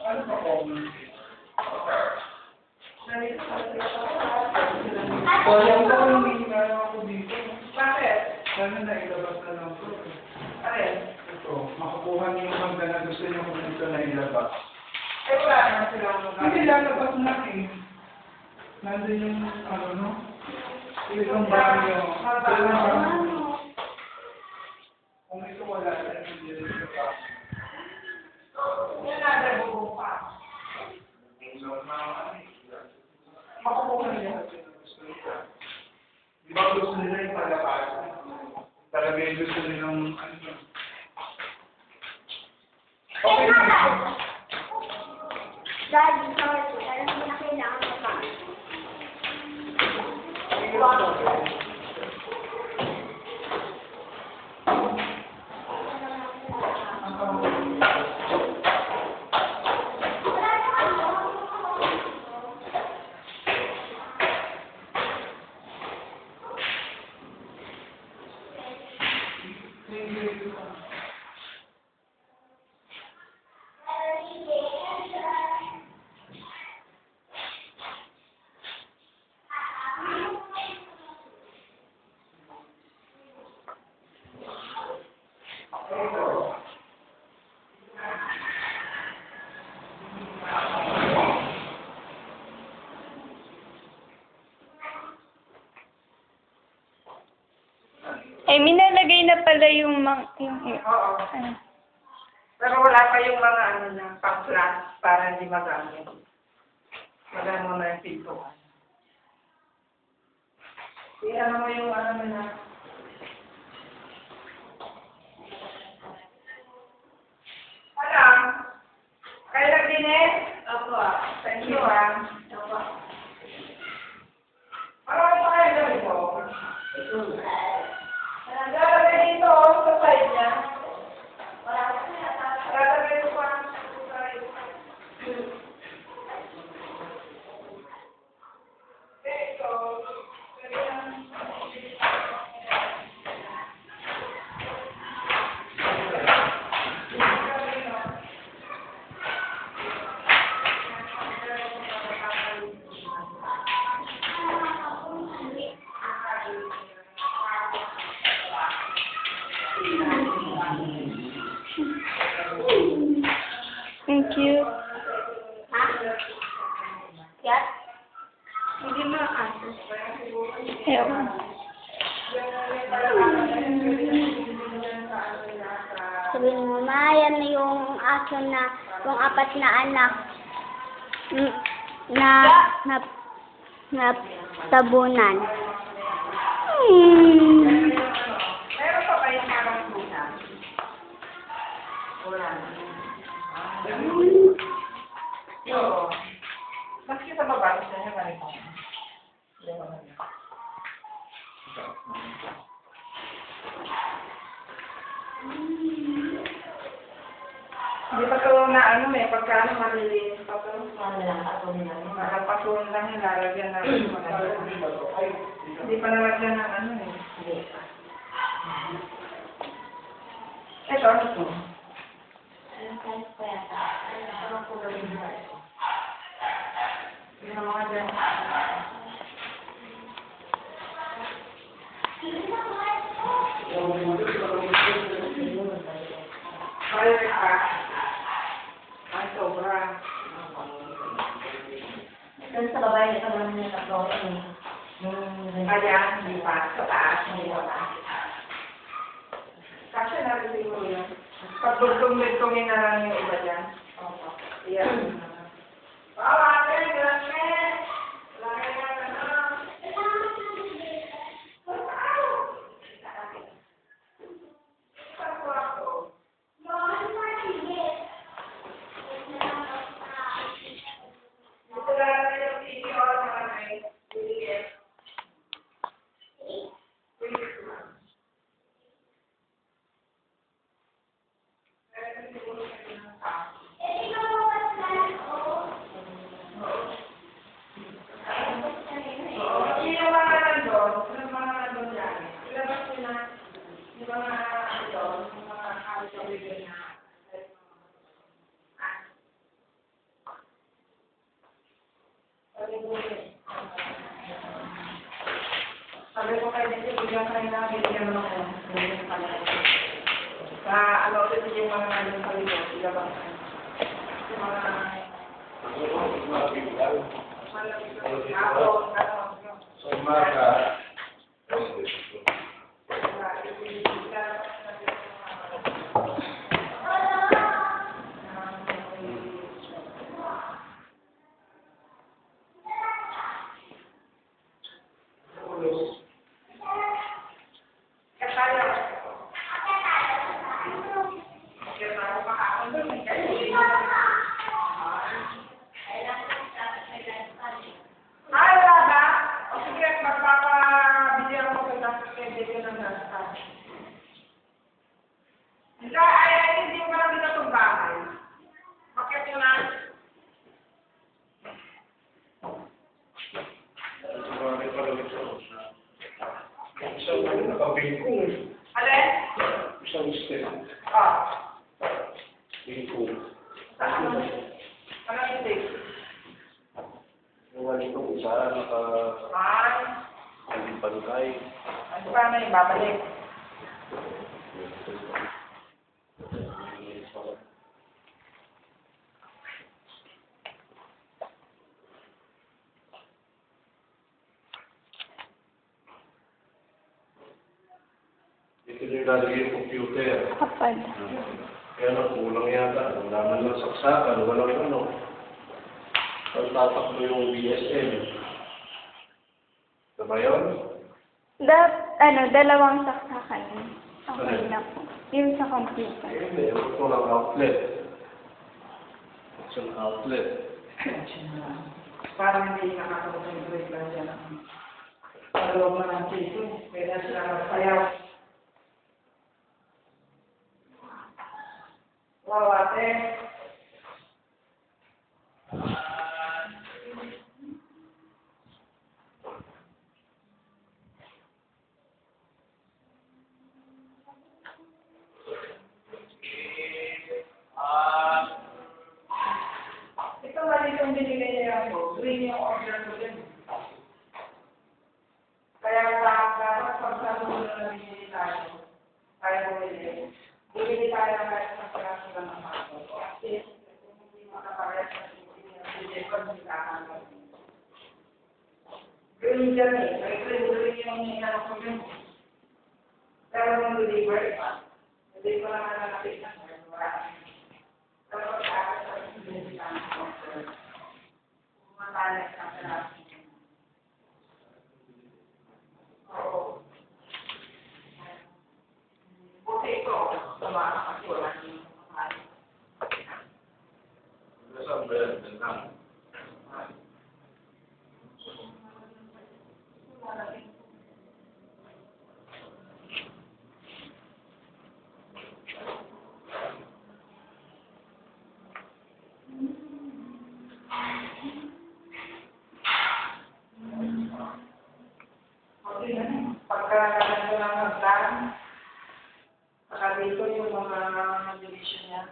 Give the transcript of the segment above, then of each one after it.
Ano ba kung? Sayang ko hindi na ako dito. Bakit? Sana nailabas na lang po. Bakit? Ito, makakuha niyo yung hangga na gusto niyo kung dito na ilabas. Ay, wala naman silang mga. Hindi lalabas na eh. Nandun yung ano no? Isang banyo. Isang banyo. Kung ito wala na, hindi rin siya pa. Yan na, nagbubuo pa. Makukuha nila. Di ba gusto nila yung palabas? Talaga yung gusto nilang ano. Okay na. Daddy, sorry. Alam mo na kailangan mo pa. Eh, minalagay na pala yung Oo. ano. Pero wala pa yung mga ano na, pang-class para hindi magamit. Wala mo na yung pintuan. Ano mo yung ano na. Ano? Kayo nag-dinet? Opo. Thank you, Opo. Marami pa kayo ganito. Lalagay dito sa side niya. Lalagay ko pa sa side. Dito. Thank you. Ha? Yes? Hindi mo aso. Ewan. Sabihin mo, ma, yan na yung aso na, yung apat na anak na tabunan. Meron pa ba yung parang tuna? Wala na. Oo. Maski sa baba, gusto niya ganito. Hindi pa ito na ano eh, pagka malilinis pa ito. Malapatun lang yung lalagyan na hindi pa nalagyan ng ano eh. Ito, ano ito? Yung mga dyan. Kaya ka. Ay, sobra. Doon sa babae, ito naman yung tatlo. Kaya, hindi pa. Sa taas, hindi pa. Kasi natin siguro yun. Pagdugtong-dugtongin na lang yung iba dyan. Opo. Iyan. Ate, grabe! Lagi na na. na bigyan mo ako. Sa ano ulit yung mga nandun sa lito, sila ba? Yung mga Sa umaga, hindi mo lang dito itong bahay. Bakit yun na? isang nakabingkong. Alin? Isang step. Ah. Bingkong. Saan? Ano yung date? Yung itong isa, Ay. nakapaligay. Ano pa na yung babalik? Ito yung lalagay yung computer. Kapal. Kaya kulang yata. Wala man lang saksakan, walang ano. Pag tatakbo yung BSM. Diba yun? Dalawang saksakan yun. Okay na po. Yung sa computer. Hindi, ito lang outlet. It's an outlet. Parang hindi nakakakonsentrate lang dyan. Sa loob na ng sito, kaya sila magsayaw. Wow, ate. Ito mali yung binigay niya ako. Green yung order ko din. Kaya dapat pagsasabi mo na binili tayo. Tayo bumili. Bumili tayo ng kahit sa piraso lang ng ako. Kasi kung hindi makaparehas na hindi ko nilakahan mo. Green dyan eh. May green yung hinanap ko yun. Pero nung deliver pa, hindi ko naman nakakita. Pero pag-akas sa hindi ko matalas na piraso. Oo. Buti ito, tumakas ako lang yung mahal. Saan ba yan? Ganang. Pagka nagano ng hagdan, saka dito yung mga division niya.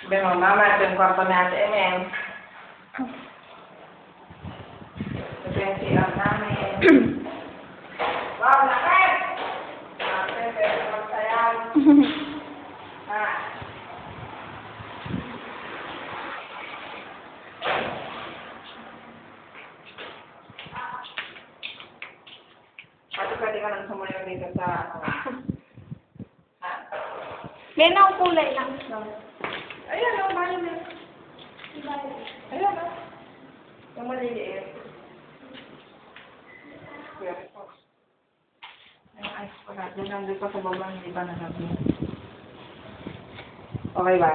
Sabi mo, mama, ito yung kwarto ni Ate Emel. Ito yung CR namin. Wow, lakad! Ate, pwede magsayaw. Ha? Ate, pwede ka nang sumayaw dito sa ano. Ha? Yan ang kulay lang. Ayan, oh, bayo na. Ayan, oh. Yung maliliit. Yung ice pala. Diyan lang dito sa baba, hindi ba nalabi? Okay ba?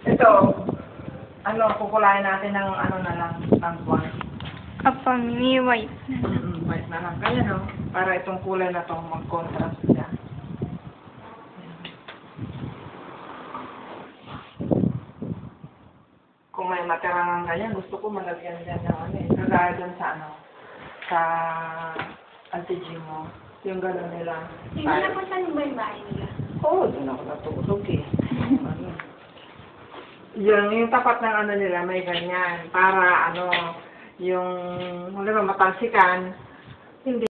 Ito, ano, kukulayan natin ng ano na lang, ng buwan. Apa, mini white. White na lang. Kaya no, para itong kulay na itong mag-contrast siya. kung may matirang ganyan, gusto ko malagyan dyan ng ano eh. Kagaya dun sa ano, sa anti-gym mo. Yung gano'n nila. Napunta niyo ba yung bahay nila? Oo, doon ako natulog eh. Ano. Yung tapat ng ano nila, may ganyan. Para ano, yung, wala ba, matalsikan, hindi